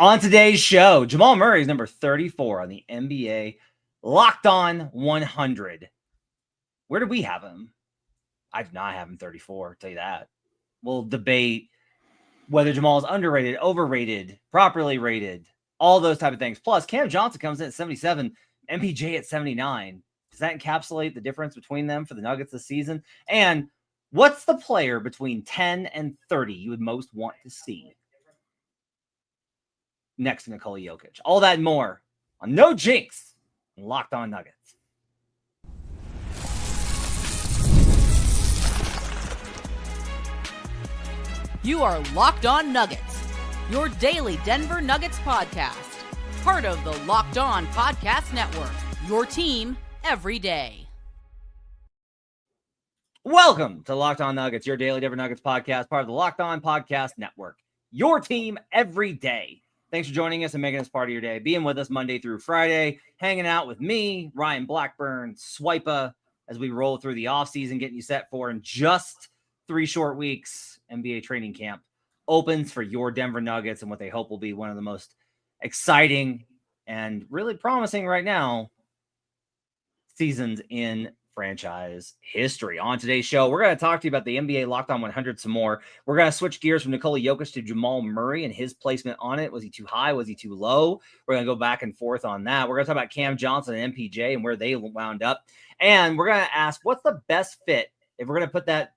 On today's show, Jamal Murray is number 34 on the NBA Locked On 100. Where do we have him? I do not have him 34, I'll tell you that. We'll debate whether Jamal is underrated, overrated, properly rated, all those type of things. Plus, Cam Johnson comes in at 77, MPJ at 79. Does that encapsulate the difference between them for the Nuggets this season? And what's the player between 10 and 30 you would most want to see next to Nikola Jokic? All that and more on No Jinx and Locked On Nuggets. You are Locked On Nuggets, your daily Denver Nuggets podcast. Part of the Locked On Podcast Network, your team every day. Welcome to Locked On Nuggets, your daily Denver Nuggets podcast, part of the Locked On Podcast Network, your team every day. Thanks for joining us and making us part of your day. Being with us Monday through Friday, hanging out with me, Ryan Blackburn, Swipa, as we roll through the offseason, getting you set for in just 3 short weeks. NBA training camp opens for your Denver Nuggets and what they hope will be one of the most exciting and really promising right now seasons in franchise history. On today's show, we're going to talk to you about the NBA Locked On 100 some more. We're going to switch gears from Nikola Jokic to Jamal Murray and his placement on it. Was he too high? Was he too low? We're going to go back and forth on that. We're going to talk about Cam Johnson and MPJ and where they wound up. And we're going to ask, what's the best fit if we're going to put that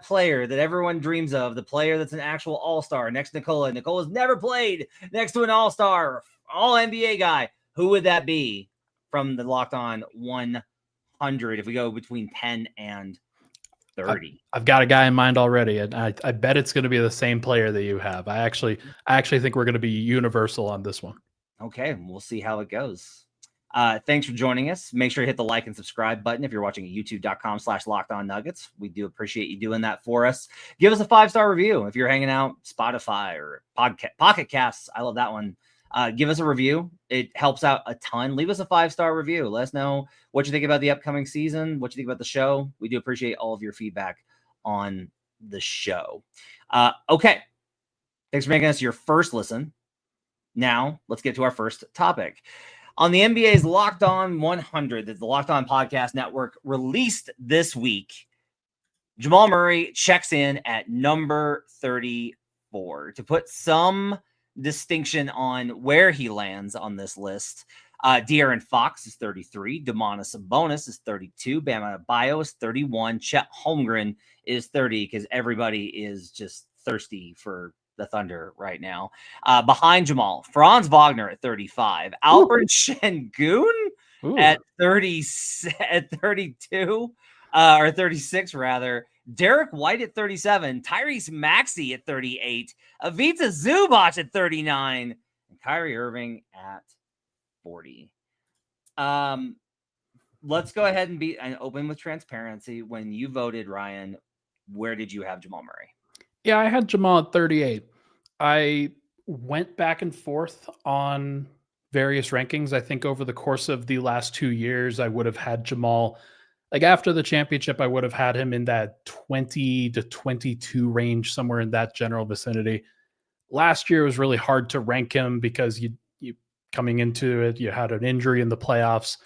player that everyone dreams of, the player that's an actual all-star next to Nikola. Nikola's never played next to an all-star, all-NBA guy. Who would that be from the Locked On 100 if we go between 10 and 30? I've got a guy in mind already, and I bet it's going to be the same player that you have. I actually think we're going to be universal on this one. Okay, we'll see how it goes. Thanks for joining us. Make sure to hit the like and subscribe button if you're watching at youtube.com/LockedOnNuggets. We do appreciate you doing that for us. Give us a 5-star review if you're hanging out Spotify or Pocket Casts. I love that one. Give us a review. It helps out a ton. Leave us a 5-star review. Let us know what you think about the upcoming season, what you think about the show. We do appreciate all of your feedback on the show. Okay. Thanks for making us your first listen. Now, let's get to our first topic. On the NBA's Locked On 100 that the Locked On Podcast Network released this week, Jamal Murray checks in at number 34. To put some distinction on where he lands on this list, De'Aaron Fox is 33, Domantas Sabonis is 32, Bam Adebayo is 31, Chet Holmgren is 30 because everybody is just thirsty for the Thunder right now. Behind Jamal, Franz Wagner at 35, Albert Şengün at 32, or 36 rather, Derek White at 37, Tyrese Maxey at 38, Ivica Zubac at 39, and Kyrie Irving at 40. Let's go ahead and open with transparency. When you voted, Ryan, where did you have Jamal Murray? Yeah, I had Jamal at 38. I went back and forth on various rankings. I think over the course of the last 2 years, I would have had Jamal, like after the championship, I would have had him in that 20 to 22 range, somewhere in that general vicinity. Last year was really hard to rank him because you coming into it, you had an injury in the playoffs,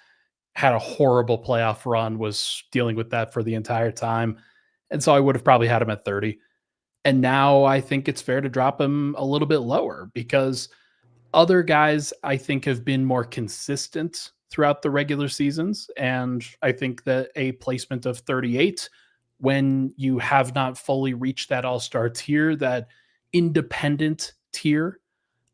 had a horrible playoff run, was dealing with that for the entire time. And so I would have probably had him at 30. And now I think it's fair to drop him a little bit lower because other guys I think have been more consistent throughout the regular seasons. And I think that a placement of 38, when you have not fully reached that all-star tier, that independent tier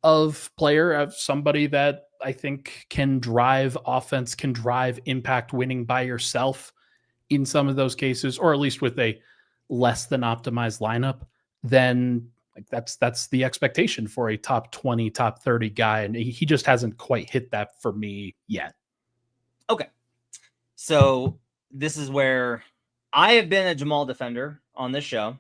of player, of somebody that I think can drive offense, can drive impact winning by yourself in some of those cases, or at least with a less than optimized lineup, then like that's the expectation for a top 20, top 30 guy. And he just hasn't quite hit that for me yet. Okay. So this is where I have been a Jamal defender on this show.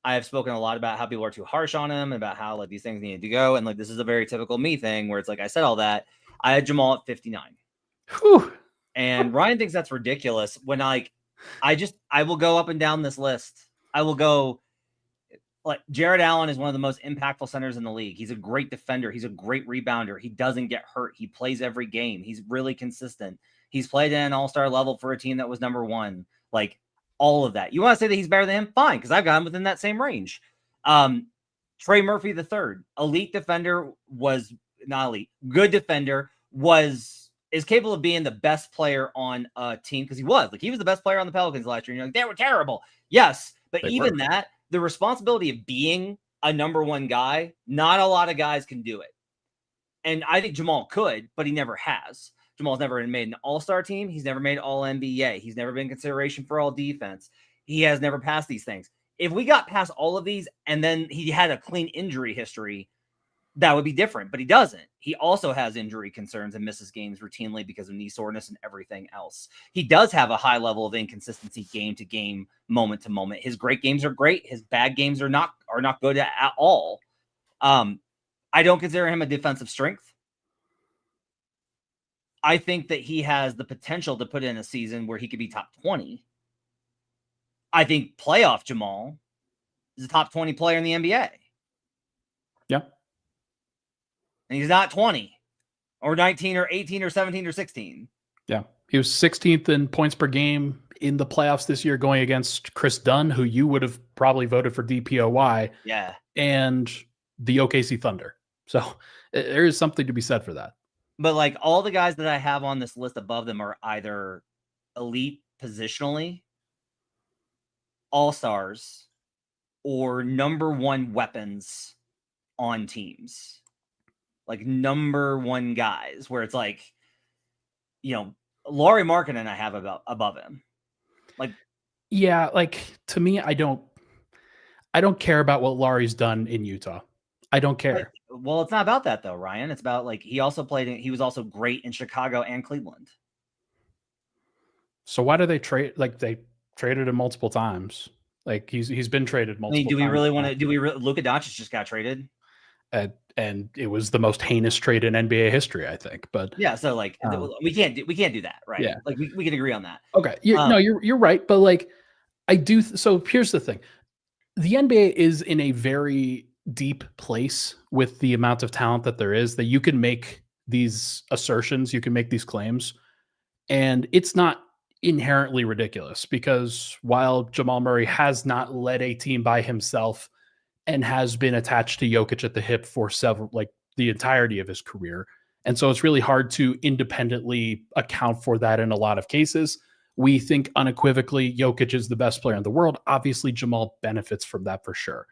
I have spoken a lot about how people are too harsh on him, about how like these things need to go. And like, this is a very typical me thing where it's like, I said all that. I had Jamal at 59. Whew. And Ryan thinks that's ridiculous when I will go up and down this list. I will go like Jared Allen is one of the most impactful centers in the league. He's a great defender. He's a great rebounder. He doesn't get hurt. He plays every game. He's really consistent. He's played at an all-star level for a team that was number one. Like all of that. You want to say that he's better than him? Fine, because I've got him within that same range. Trey Murphy III, elite defender, was not elite. Good defender, is capable of being the best player on a team because he was the best player on the Pelicans last year. And you're like, they were terrible. Yes, but that, the responsibility of being a number one guy, not a lot of guys can do it. And I think Jamal could, but he never has. Jamal's never made an all-star team. He's never made all-NBA. He's never been consideration for all defense. He has never passed these things. If we got past all of these and then he had a clean injury history, that would be different, but he doesn't. He also has injury concerns and misses games routinely because of knee soreness and everything else. He does have a high level of inconsistency game to game, moment to moment. His great games are great. His bad games are not good at all. I don't consider him a defensive strength. I think that he has the potential to put in a season where he could be top 20. I think playoff Jamal is a top 20 player in the NBA. Yeah. And he's not 20 or 19 or 18 or 17 or 16. Yeah. He was 16th in points per game in the playoffs this year, going against Chris Dunn, who you would have probably voted for DPOY. Yeah. And the OKC Thunder. So there is something to be said for that. But like all the guys that I have on this list above them are either elite positionally, all-stars, or number one weapons on teams. Like number one guys where it's like, Lauri Markkanen I have above him. Like, yeah, like to me, I don't care about what Lauri's done in Utah. I don't care. Well, it's not about that though, Ryan. It's about like he was also great in Chicago and Cleveland. So why do they trade? Like they traded him multiple times. Like he's been traded multiple times. Do we really want to? Luka Doncic just got traded? And it was the most heinous trade in NBA history, I think. But yeah, so like we can't do that, right? Yeah, like we can agree on that. Okay, you're right, but like I do. So here's the thing: the NBA is in a very deep place with the amount of talent that there is. That you can make these assertions, you can make these claims, and it's not inherently ridiculous because while Jamal Murray has not led a team by himself and has been attached to Jokic at the hip for the entirety of his career. And so it's really hard to independently account for that in a lot of cases. We think unequivocally Jokic is the best player in the world. Obviously, Jamal benefits from that for sure.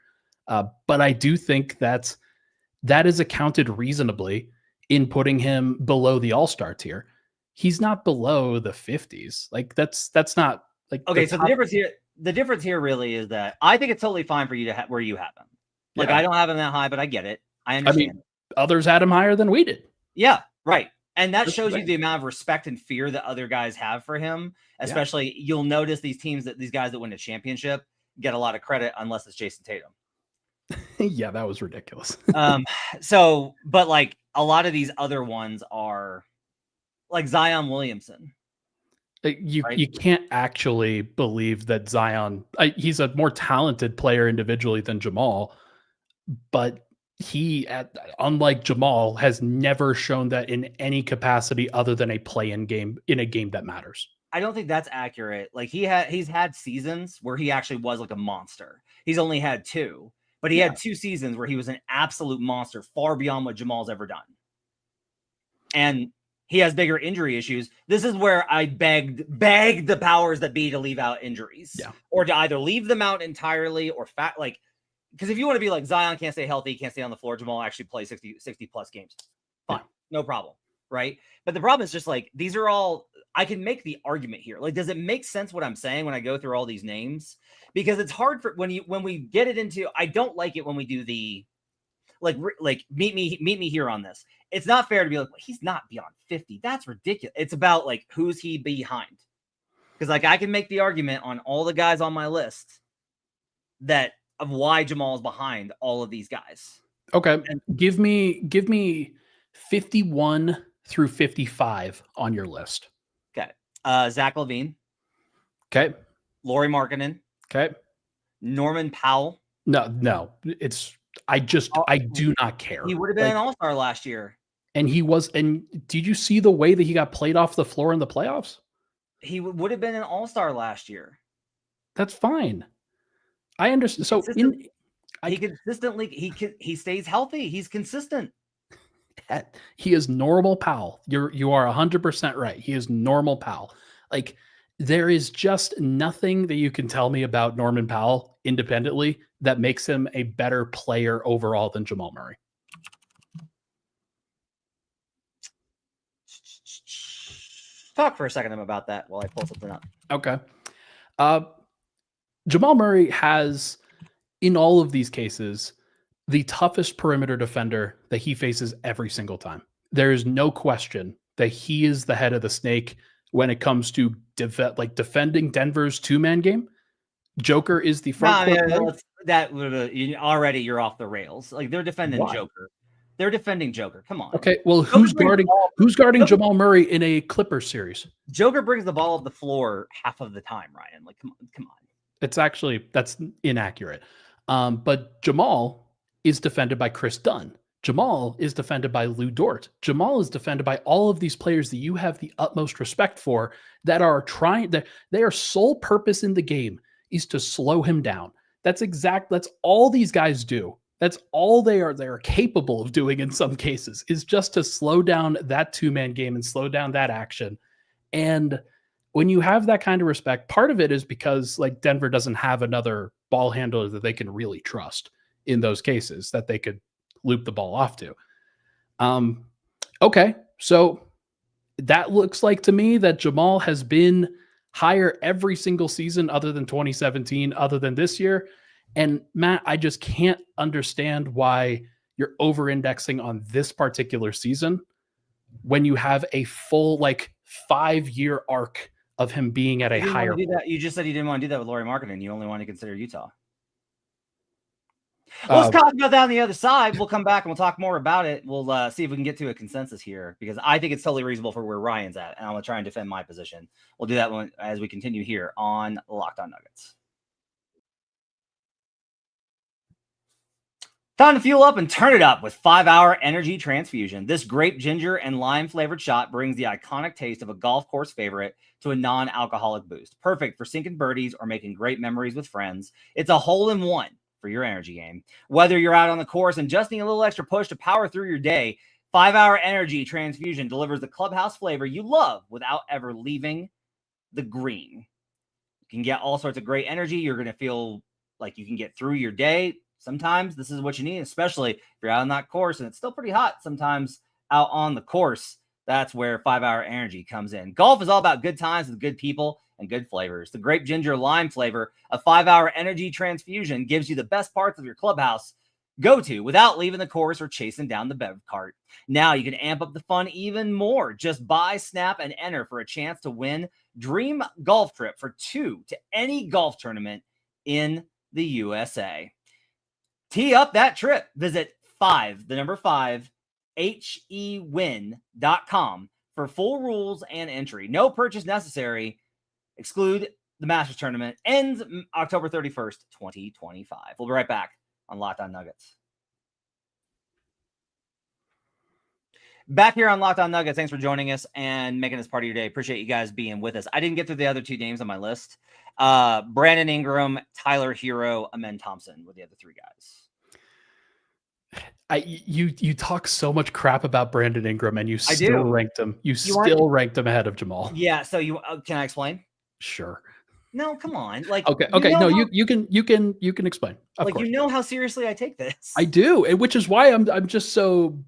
But I do think that is accounted reasonably in putting him below the all-star tier. He's not below the 50s. Like that's not like, okay. So the difference here really is that I think it's totally fine for you to have where you have him. Like I don't have him that high, but I get it. I understand. Others had him higher than we did. Yeah, right. And that shows you the amount of respect and fear that other guys have for him. Especially, you'll notice these guys that win a championship get a lot of credit unless it's Jason Tatum. Yeah, that was ridiculous. But like a lot of these other ones are like Zion Williamson. You can't actually believe that Zion, he's a more talented player individually than Jamal, but he, unlike Jamal, has never shown that in any capacity other than a play-in game in a game that matters. I don't think that's accurate. Like he's had seasons where he actually was like a monster. He's only had 2, but he had 2 seasons where he was an absolute monster, far beyond what Jamal's ever done. And he has bigger injury issues. This is where I begged the powers that be to leave out injuries, or to either leave them out entirely or because if you want to be like Zion can't stay healthy, can't stay on the floor, Jamal actually plays 60 plus games. Fine. No problem. Right. But the problem is just like, these are all, I can make the argument here. Like, does it make sense what I'm saying when I go through all these names? Because it's hard for when we get it into, I don't like it when we do the, like meet me here on this. It's not fair to be like, well, he's not beyond 50. That's ridiculous. It's about like, who's he behind? Because like I can make the argument on all the guys on my list that of why Jamal is behind all of these guys. Okay. And give me 51 through 55 on your list. Okay. Zach LaVine. Okay. Lauri Markkanen. Okay. Norman Powell. No. I do not care. He would have been an all-star last year. And did you see the way that he got played off the floor in the playoffs? He would have been an all-star last year. That's fine. I understand. So he stays healthy. He's consistent. He is normal Powell. You are 100% right. He is normal Powell. Like, there is just nothing that you can tell me about Norman Powell independently that makes him a better player overall than Jamal Murray. Talk for a second about that while I pull something up. Okay. Jamal Murray has, in all of these cases, the toughest perimeter defender that he faces every single time. There is no question that he is the head of the snake when it comes to defending Denver's two-man game. Joker is the front court. Already you're off the rails. Like, they're defending Joker. They're defending Joker. Come on. Okay, well, who's guarding Jamal Murray in a Clippers series? Joker brings the ball up the floor half of the time, Ryan. Like, come on. That's inaccurate. But Jamal is defended by Chris Dunn. Jamal is defended by Lou Dort. Jamal is defended by all of these players that you have the utmost respect for, that are their sole purpose in the game is to slow him down. That's all these guys do. That's all they're capable of doing in some cases, is just to slow down that two-man game and slow down that action. And when you have that kind of respect, part of it is because, like, Denver doesn't have another ball handler that they can really trust in those cases that they could loop the ball off to. Okay, so that looks like to me that Jamal has been higher every single season other than 2017, other than this year. And Matt, I just can't understand why you're over-indexing on this particular season when you have a full 5-year arc of him being at a higher. You just said you didn't want to do that with Lauri Markkanen. You only want to consider Utah. Let's talk about that on the other side. We'll come back and we'll talk more about it. We'll see if we can get to a consensus here, because I think it's totally reasonable for where Ryan's at, and I'm going to try and defend my position. We'll do that as we continue here on Locked On Nuggets. Time to fuel up and turn it up with 5-Hour Energy Transfusion. This grape, ginger, and lime flavored shot brings the iconic taste of a golf course favorite to a non-alcoholic boost. Perfect for sinking birdies or making great memories with friends. It's a hole-in-one for your energy game. Whether you're out on the course and just need a little extra push to power through your day, 5-Hour Energy Transfusion delivers the clubhouse flavor you love without ever leaving the green. You can get all sorts of great energy. You're going to feel like you can get through your day. Sometimes this is what you need, especially if you're out on that course and it's still pretty hot sometimes out on the course. That's where 5-Hour Energy comes in. Golf is all about good times with good people and good flavors. The grape, ginger, lime flavor of 5-Hour Energy Transfusion gives you the best parts of your clubhouse go-to without leaving the course or chasing down the bev cart. Now you can amp up the fun even more. Just buy, snap, and enter for a chance to win dream golf trip for 2 to any golf tournament in the USA. Tee up that trip. Visit hewin.com for full rules and entry. No purchase necessary. Exclude the Masters tournament. Ends October 31st, 2025. We'll be right back on Locked On Nuggets. Back here on Locked On Nuggets. Thanks for joining us and making this part of your day. Appreciate you guys being with us. I didn't get through the other 2 names on my list. Brandon Ingram, Tyler Hero, Amen Thompson were the other 3 guys. You talk so much crap about Brandon Ingram, and you still ranked him. You still ranked him ahead of Jamal. Yeah. So can I explain? Sure. No, come on. Like, okay. No, you can explain. Of course. You know how seriously I take this. I do, which is why I'm just so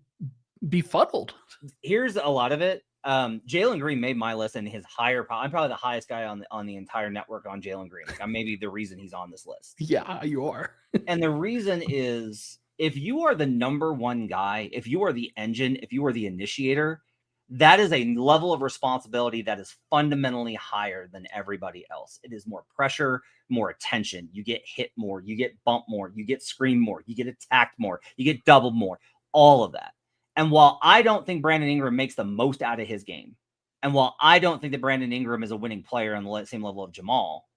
befuddled. Here's a lot of it. Jalen Green made my list, and his higher. I'm probably the highest guy on the entire network on Jalen Green. Like, I'm maybe the reason he's on this list. Yeah, you are. And the reason is, if you are the number one guy, if you are the engine, if you are the initiator, that is a level of responsibility that is fundamentally higher than everybody else. It is more pressure, more attention. You get hit more, you get bumped more, you get screamed more, you get attacked more, you get doubled more, all of that. And while I don't think Brandon Ingram makes the most out of his game, and while I don't think that Brandon Ingram is a winning player on the same level of Jamal,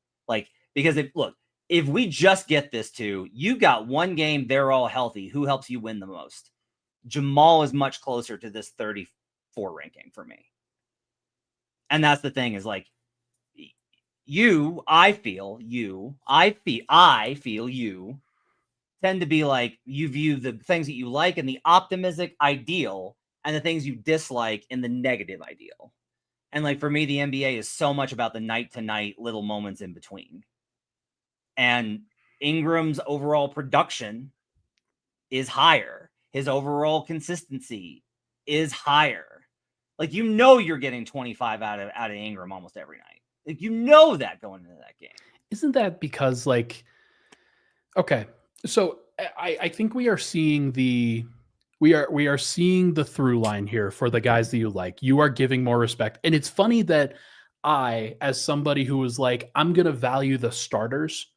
because if we just get this to, you got one game, they're all healthy. Who helps you win the most? Jamal is much closer to this 34 ranking for me. And that's the thing is like, I feel you tend to be like, you view the things that you like in the optimistic ideal and the things you dislike in the negative ideal. And like, for me, the NBA is so much about the night to night little moments in between. And Ingram's overall production is higher. His overall consistency is higher. Like, you're getting 25 out of Ingram almost every night. Like, that going into that game. Isn't that because, like, okay, so I think we are seeing the through line here for the guys that you like. You are giving more respect. And it's funny that I, as somebody who was like, I'm going to value the starters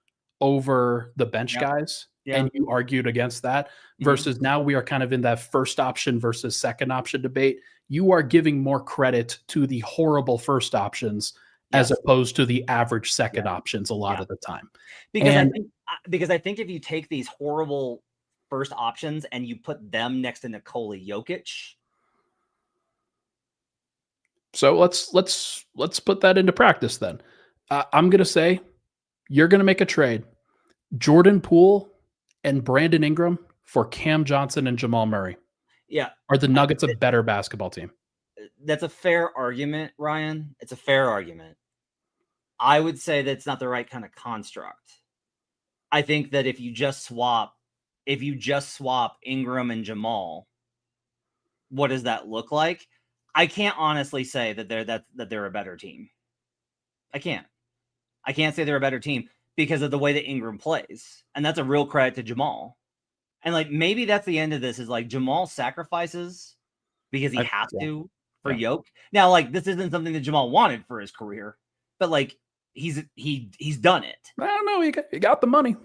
over the bench guys, and you argued against that, versus now we are kind of in that first option versus second option debate. You are giving more credit to the horrible first options as opposed to the average second options a lot of the time. Because I think if you take these horrible first options and you put them next to Nikola Jokic. So let's put that into practice then. I'm going to say you're going to make a trade. Jordan Poole and Brandon Ingram for Cam Johnson and Jamal Murray. Yeah. Are the Nuggets a better basketball team? That's a fair argument, Ryan. It's a fair argument. I would say that's not the right kind of construct. I think that if you just swap Ingram and Jamal, what does that look like? I can't honestly say that they're a better team. I can't say they're a better team because of the way that Ingram plays. And that's a real credit to Jamal. And like, maybe that's the end of this, is like Jamal sacrifices because he has to for Yoke. Now, like, this isn't something that Jamal wanted for his career, but like, he's done it. I don't know. He got the money.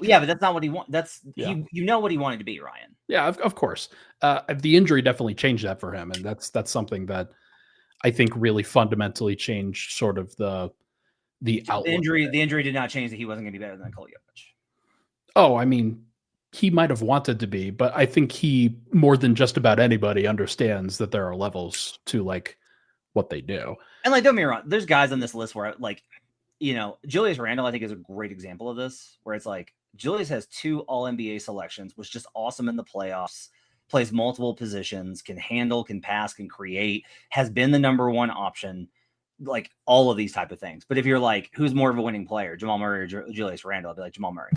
Yeah, but that's not what he wants. What he wanted to be, Ryan. Yeah, of course. The injury definitely changed that for him, and that's something that I think really fundamentally changed sort of the outlook. The injury did not change that he wasn't going to be better than Nikola Jokic. Oh, I mean, he might have wanted to be, but I think he, more than just about anybody, understands that there are levels to like what they do. And like, don't get me wrong, there's guys on this list where like, Julius Randle, I think, is a great example of this, where it's like Julius has 2 All-NBA selections, was just awesome in the playoffs, plays multiple positions, can handle, can pass, can create, has been the number 1 option, like all of these type of things. But if you're like, who's more of a winning player, Jamal Murray or Julius Randle? I'd be like, Jamal Murray.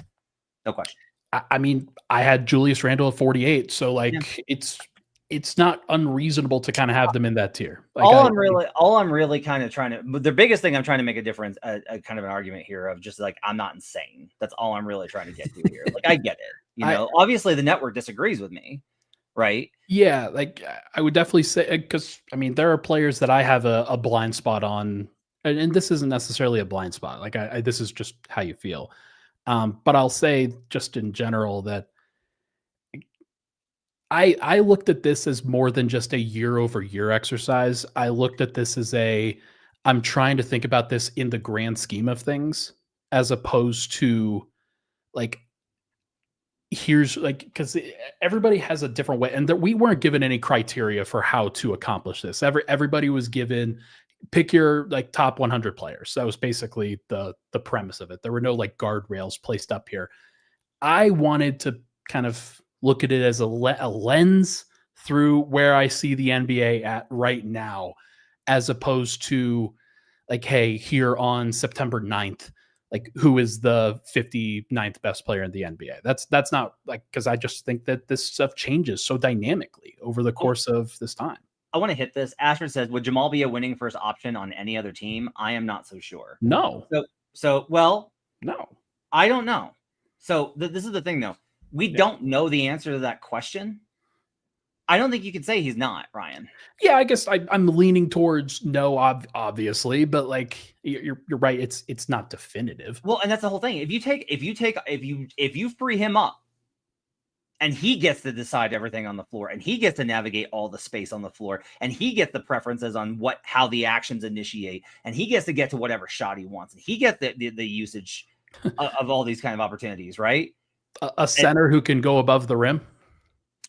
No question. I mean, I had Julius Randle at 48, so like it's not unreasonable to kind of have them in that tier. Like, all I'm really kind of trying to, but the biggest thing I'm trying to make a difference, a kind of an argument here of just like, I'm not insane. That's all I'm really trying to get to here. Like, I get it. Obviously the network disagrees with me, right? Yeah, like I would definitely say, because I mean, there are players that I have a blind spot on, and this isn't necessarily a blind spot. Like this is just how you feel. But I'll say just in general that I looked at this as more than just a year-over-year exercise. I looked at this as I'm trying to think about this in the grand scheme of things, as opposed to like, here's like, because everybody has a different way, and we weren't given any criteria for how to accomplish this. Everybody was given, pick your like top 100 players. That was basically the premise of it. There were no like guardrails placed up here. I wanted to kind of look at it as a lens through where I see the NBA at right now, as opposed to like, hey, here on September 9th, like who is the 59th best player in the NBA? That's not like, because I just think that this stuff changes so dynamically over the course of this time. I want to hit this. Ashford says, would Jamal be a winning first option on any other team? I am not so sure. No. Well, no, I don't know. So this is the thing though. We don't know the answer to that question. I don't think you can say he's not, Ryan. Yeah, I guess I'm leaning towards no, obviously, but like you're right. It's not definitive. Well, and that's the whole thing. If you free him up, and he gets to decide everything on the floor, and he gets to navigate all the space on the floor, and he gets the preferences on how the actions initiate, and he gets to get to whatever shot he wants, and he gets the usage of all these kind of opportunities, right? A center who can go above the rim.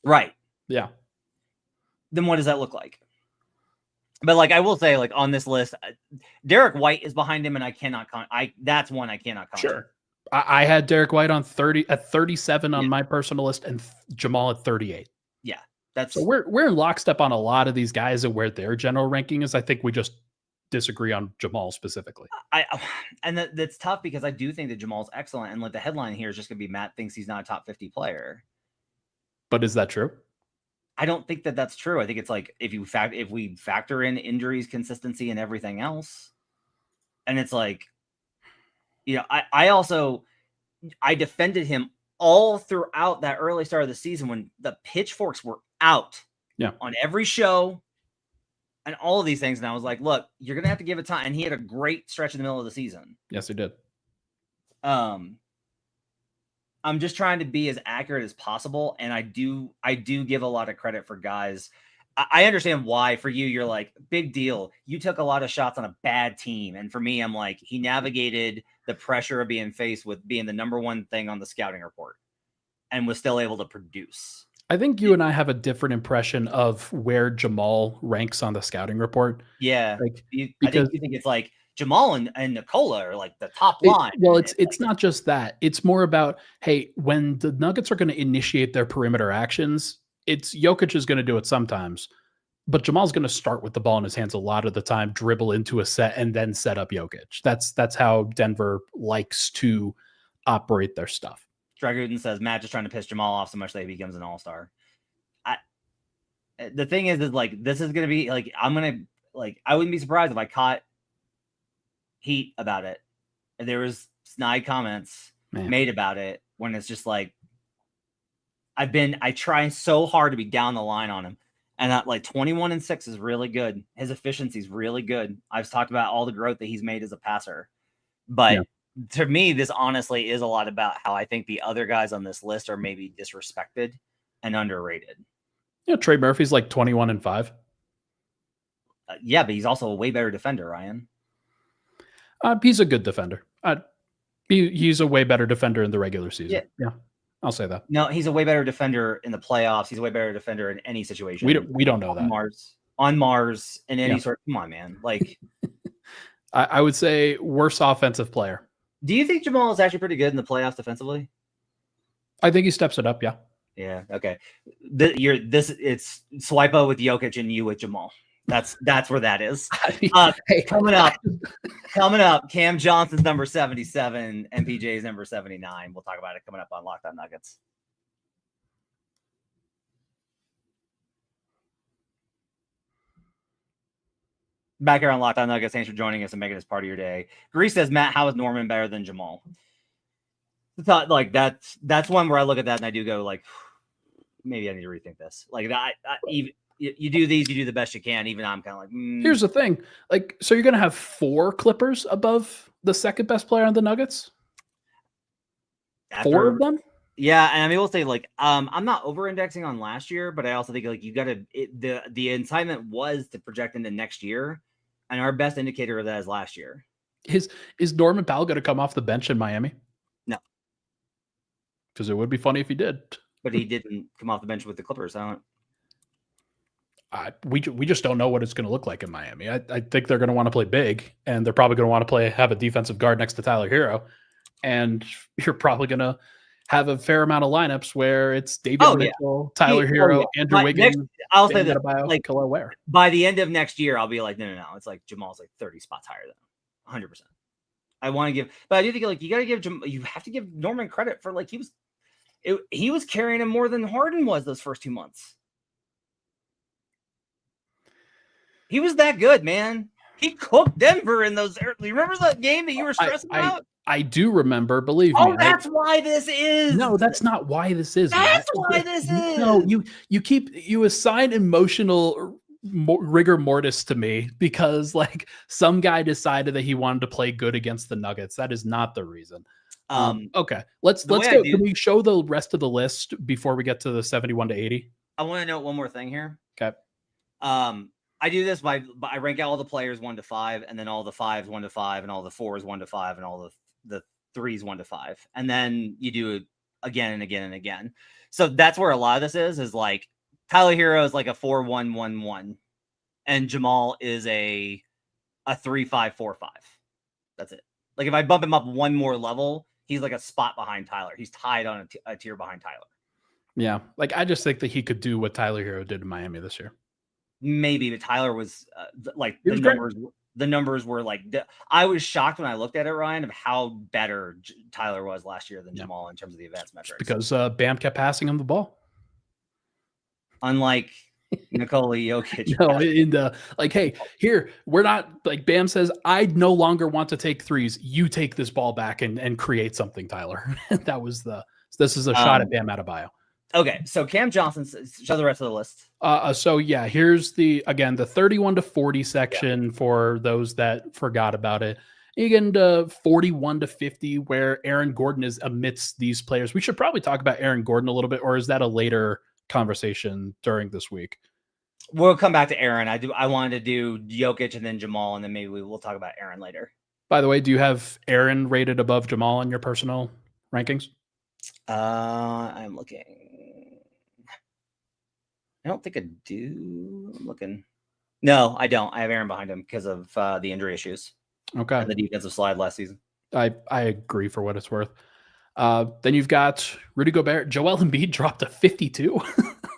Right. Yeah. Then what does that look like? But like I will say, like on this list, Derek White is behind him, and I cannot that's one I cannot comment. Sure. I had Derek White on 37 on my personal list, and Jamal at 38. Yeah, so we're in lockstep on a lot of these guys and where their general ranking is. I think we just disagree on Jamal specifically. And that's tough because I do think that Jamal's excellent, and like the headline here is just gonna be Matt thinks he's not a top 50 player. But is that true? I don't think that that's true. I think it's like if we factor in injuries, consistency, and everything else, and it's like, you know, I defended him all throughout that early start of the season when the pitchforks were out, on every show, and all of these things, and I was like, look, you're gonna have to give it time. And he had a great stretch in the middle of the season. Yes, he did. I'm just trying to be as accurate as possible. And I do give a lot of credit for guys. I understand why for you, you're like, big deal. You took a lot of shots on a bad team. And for me, I'm like, he navigated the pressure of being faced with being the number one thing on the scouting report and was still able to produce. I think you and I have a different impression of where Jamal ranks on the scouting report. Yeah. Like, I think you think it's like, Jamal and Nikola are like the top line. It's not just that. It's more about, hey, when the Nuggets are going to initiate their perimeter actions, it's Jokic is going to do it sometimes, but Jamal's going to start with the ball in his hands a lot of the time, dribble into a set, and then set up Jokic. That's how Denver likes to operate their stuff. Dragutin says Matt just trying to piss Jamal off so much that he becomes an all-star. The thing is like this is going to be like I wouldn't be surprised if I caught heat about it. There was snide comments made about it when it's just like I try so hard to be down the line on him, and like 21-6 is really good. His efficiency is really good. I've talked about all the growth that he's made as a passer, but to me, this honestly is a lot about how I think the other guys on this list are maybe disrespected and underrated. Yeah, Trey Murphy's like 21-5. Yeah, but he's also a way better defender, Ryan. He's a good defender. He's a way better defender in the regular season. Yeah, I'll say that. No, he's a way better defender in the playoffs. He's a way better defender in any situation. We don't know that. On Mars, in any sort. Come on, man. Like, I would say worse offensive player. Do you think Jamal is actually pretty good in the playoffs defensively? I think he steps it up. Yeah. Yeah. Okay. It's Swipa with Jokic and you with Jamal. That's where that is. Coming up, Cam Johnson's number 77, MPJ's number 79. We'll talk about it coming up on Locked On Nuggets. Back here on Locked On Nuggets. Thanks for joining us and making this part of your day. Grease says, Matt, how is Norman better than Jamal? Like that's one where I look at that and I do go like, maybe I need to rethink this. Like that, you do these, you do the best you can. Even I'm kind of like, Here's the thing. Like, so you're going to have 4 Clippers above the second best player on the Nuggets? 4 of them? Yeah. And I mean, we'll say like, I'm not over indexing on last year, but I also think like you got to, the incitement was to project into next year. And our best indicator of that is last year. Is Norman Powell going to come off the bench in Miami? No. Because it would be funny if he did. But he didn't come off the bench with the Clippers. We just don't know what it's going to look like in Miami. I think they're going to want to play big, and they're probably going to want to have a defensive guard next to Tyler Hero, and you're probably going to have a fair amount of lineups where it's David Mitchell, Tyler Hero, Andrew Wiggins. I'll say that like by the end of next year, I'll be like, no. It's like Jamal's like 30 spots higher than 100%. I want to give, but I do think like you have to give Norman credit for like he was carrying him more than Harden was those first 2 months. He was that good, man. He cooked Denver in those early. Remember that game that you were stressing about? I do remember, believe me. Oh, that's why this is. No, that's not why this is. That's why this is. No, you assign emotional rigor mortis to me because like some guy decided that he wanted to play good against the Nuggets. That is not the reason. Okay, let's go. Can we show the rest of the list before we get to the 71 to 80? I want to note one more thing here. Okay. I do this by I rank out all the players 1 to 5, and then all the 5s 1 to 5, and all the 4s 1 to 5, and all the threes 1 to 5, and then you do it again and again and again. So that's where a lot of this is like Tyler Hero is like a 4-1-1-1, and Jamal is a 3-5-4-5. That's it. Like if I bump him up one more level, he's like a spot behind Tyler. He's tied on a tier behind Tyler. Yeah, like I just think that he could do what Tyler Hero did in Miami this year. Maybe, but Tyler was like He was great. The numbers were like I was shocked when I looked at it, Ryan, of how better Tyler was last year than Jamal in terms of the advanced metrics. Because Bam kept passing him the ball. Unlike Nikola Jokic. No, in the like, hey, here we're not like Bam says, I no longer want to take threes. You take this ball back and create something, Tyler. This is a shot at Bam Adebayo. Okay, so Cam Johnson, show the rest of the list. So yeah, here's the 31 to 40 section for those that forgot about it. You get into 41 to 50 where Aaron Gordon is amidst these players. We should probably talk about Aaron Gordon a little bit, or is that a later conversation during this week? We'll come back to Aaron. I wanted to do Jokic and then Jamal, and then maybe we'll talk about Aaron later. By the way, do you have Aaron rated above Jamal in your personal rankings? I'm looking. I don't think I do. I'm looking. No, I don't. I have Aaron behind him because of the injury issues. Okay. And the defensive slide last season. I agree for what it's worth. Then you've got Rudy Gobert. Joel Embiid dropped to 52.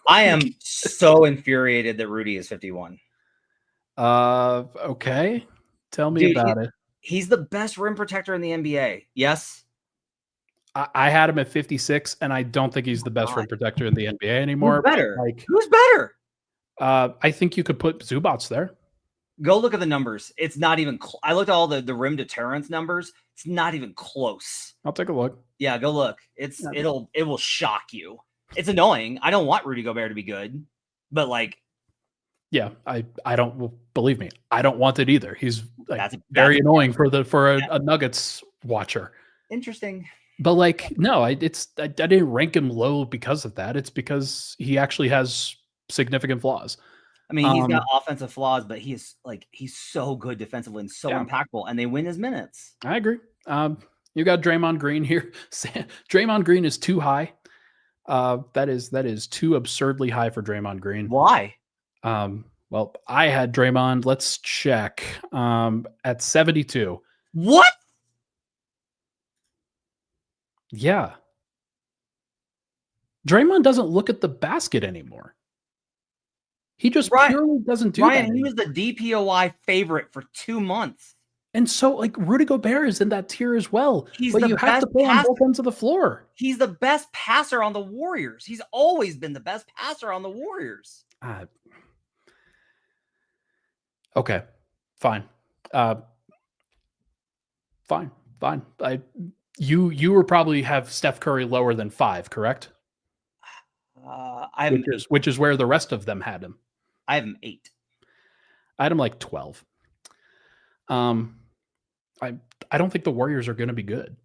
I am so infuriated that Rudy is 51. Okay. Tell me about it. He's the best rim protector in the NBA. Yes. I had him at 56, and I don't think he's the best rim protector in the NBA anymore. Who's better? Who's better? I think you could put Zubats there. Go look at the numbers. It's not even. I looked at all the rim deterrence numbers. It's not even close. I'll take a look. Yeah, go look. It will shock you. It's annoying. I don't want Rudy Gobert to be good, but like, yeah, I don't believe me. I don't want it either. He's like that's very annoying for a Nuggets watcher. Interesting. But like, no, I didn't rank him low because of that. It's because he actually has significant flaws. I mean, he's got offensive flaws, but he's so good defensively and so impactful, and they win his minutes. I agree. You got Draymond Green here. Draymond Green is too high. That is too absurdly high for Draymond Green. Why? Well, I had Draymond. Let's check. At 72. What? Yeah. Draymond doesn't look at the basket anymore. He just purely doesn't do that. He was the DPOY favorite for 2 months. And so, like, Rudy Gobert is in that tier as well. He's but you have to play on both ends of the floor. He's the best passer on the Warriors. He's always been the best passer on the Warriors. Okay, fine. Fine. You will probably have Steph Curry lower than 5, correct? Which is where the rest of them had him. I have him 8. I had him like 12. I don't think the Warriors are going to be good.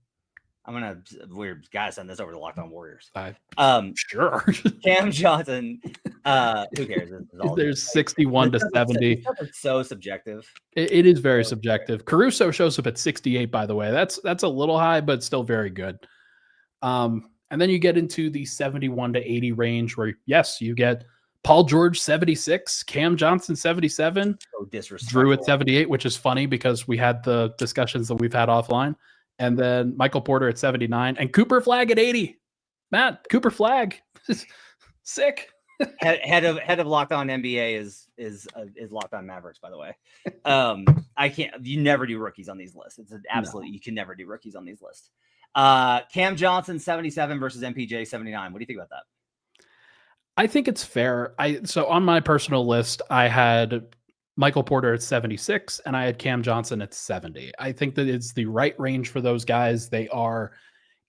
We're gotta send this over to Locked On Warriors. Sure. Cam Johnson. Who cares? There's 61 to 70. It's so subjective. It is very subjective. Caruso shows up at 68, by the way. That's a little high, but still very good. And then you get into the 71 to 80 range where, yes, you get Paul George 76, Cam Johnson 77, so disrespectful. Drew at 78, which is funny because we had the discussions that we've had offline. And then Michael Porter at 79 and Cooper Flagg at 80. Matt, Cooper Flagg, sick. head of Locked On NBA is Locked On Mavericks, by the way. You never do rookies on these lists. It's you can never do rookies on these lists. Cam Johnson 77 versus MPJ 79. What do you think about that? I think it's fair. So on my personal list, I had Michael Porter at 76 and I had Cam Johnson at 70. I think that it's the right range for those guys. They are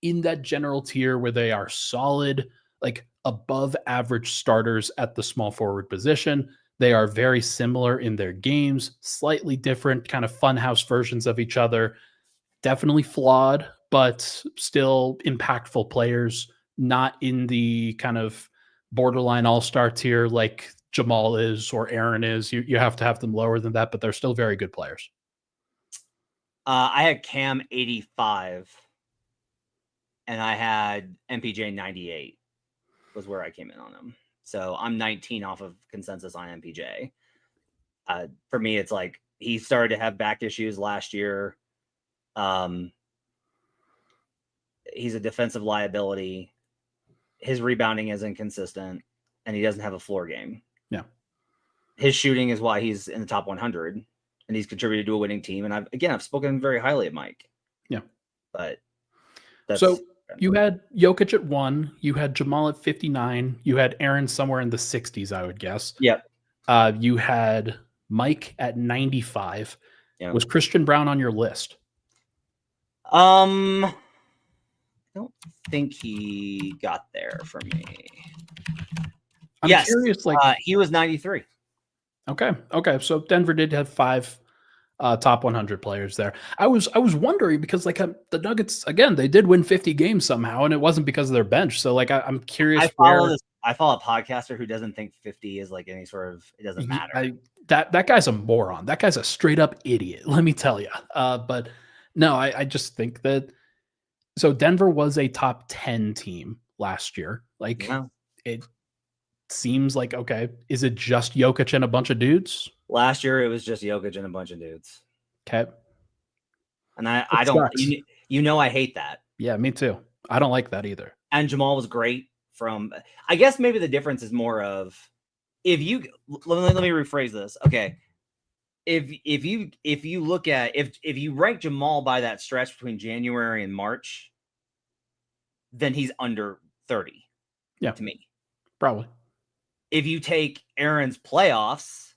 in that general tier where they are solid, like above average starters at the small forward position. They are very similar in their games, slightly different kind of funhouse versions of each other. Definitely flawed, but still impactful players, not in the kind of borderline all-star tier like Jamal is or Aaron is. You have to have them lower than that, but they're still very good players. I had Cam 85 and I had MPJ 98 was where I came in on him. So I'm 19 off of consensus on MPJ. For me, it's like he started to have back issues last year. He's a defensive liability. His rebounding is inconsistent, and he doesn't have a floor game. Yeah. His shooting is why he's in the top 100, and he's contributed to a winning team. And I've spoken very highly of Mike. Yeah. But so you had Jokic at 1, you had Jamal at 59, you had Aaron somewhere in the 60s, I would guess. Yep. You had Mike at 95. Yep. Was Christian Brown on your list? I don't think he got there for me. I'm curious, he was 93. Okay. So Denver did have 5 top 100 players there. I was wondering because the Nuggets, again, they did win 50 games somehow, and it wasn't because of their bench. So I'm curious. I follow a podcaster who doesn't think 50 is any sort of, it doesn't matter. That guy's a moron. That guy's a straight up idiot. Let me tell you. But no, I just think that. So Denver was a top 10 team last year. It seems like, okay, is it just Jokic and a bunch of dudes? Last year, it was just Jokic and a bunch of dudes. Okay. And I don't, I hate that. Yeah, me too. I don't like that either. And Jamal was great I guess maybe the difference is more of let me rephrase this. Okay. If you look at, if you rank Jamal by that stretch between January and March, then he's under 30. Yeah. To me. Probably. If you take Aaron's playoffs,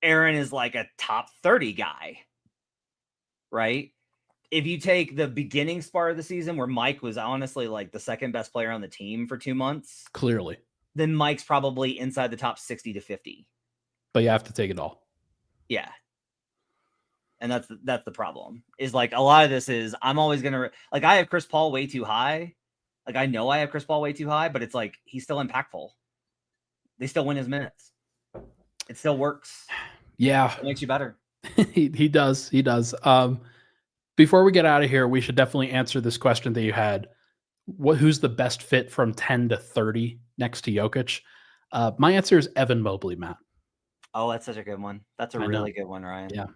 Aaron is like a top 30 guy, right? If you take the beginning part of the season where Mike was honestly the second best player on the team for 2 months, clearly, then Mike's probably inside the top 60 to 50. But you have to take it all. Yeah. And that's the problem is a lot of this is I'm always going to I have Chris Paul way too high. I know I have Chris Paul way too high, but it's he's still impactful. They still win his minutes. It still works. Yeah. It makes you better. He does. Before we get out of here, we should definitely answer this question that you had. Who's the best fit from 10 to 30 next to Jokic? My answer is Evan Mobley, Matt. Oh, that's such a good one. That's a really good one, Ryan. Yeah.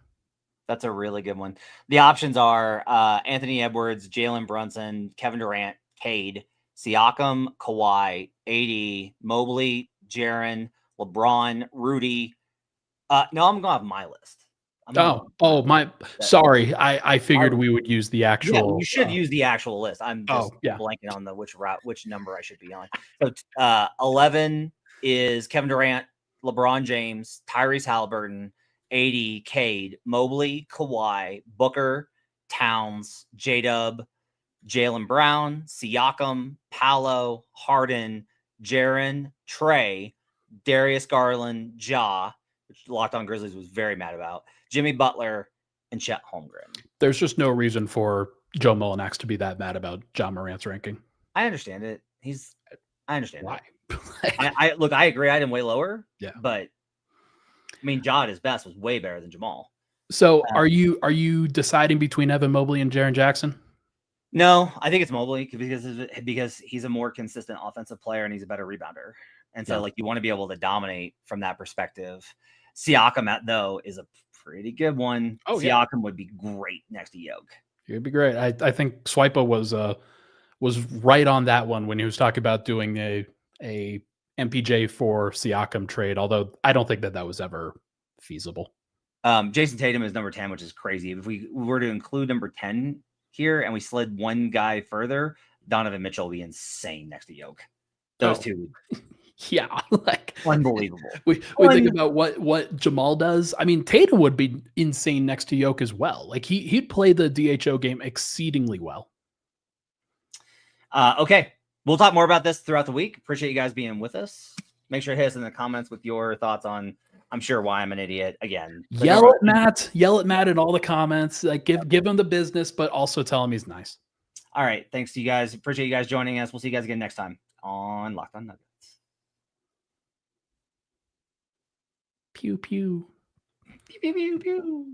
That's a really good one. The options are Anthony Edwards, Jalen Brunson, Kevin Durant, Cade, Siakam, Kawhi, AD, Mobley, Jaren, LeBron, Rudy. No, I'm going to have my list. Sorry. I figured we would use the actual. Yeah, you should use the actual list. I'm just blanking on which number I should be on. So 11 is Kevin Durant, LeBron James, Tyrese Halliburton, AD, Cade, Mobley, Kawhi, Booker, Towns, J-Dub, Jaylen Brown, Siakam, Paolo, Harden, Jaren, Trey, Darius Garland, Ja, which Locked On Grizzlies was very mad about, Jimmy Butler, and Chet Holmgren. There's just no reason for Joe Mullinax to be that mad about John Morant's ranking. I understand it. I understand why. I agree. I had him way lower. Yeah, but I mean, Ja at his best was way better than Jamal. So are you deciding between Evan Mobley and Jaren Jackson? No, I think it's Mobley because he's a more consistent offensive player and he's a better rebounder. And so you want to be able to dominate from that perspective. Siakam though is a pretty good one. Oh, Siakam would be great next to Yoke. It'd be great. I think Swipa was right on that one when he was talking about doing a MPJ for Siakam trade, although I don't think that was ever feasible. Jason Tatum is number 10, which is crazy. If we were to include number 10 here and we slid one guy further, Donovan Mitchell would be insane next to Yoke. Those two. Yeah, unbelievable. We think about what Jamal does. I mean, Tatum would be insane next to Yoke as well. He'd play the DHO game exceedingly well. Okay. We'll talk more about this throughout the week. Appreciate you guys being with us. Make sure to hit us in the comments with your thoughts on, I'm sure, why I'm an idiot again. Yell at Matt in all the comments. Give him the business, but also tell him he's nice. All right. Thanks to you guys. Appreciate you guys joining us. We'll see you guys again next time on Locked On Nuggets. Pew pew. Pew pew pew pew.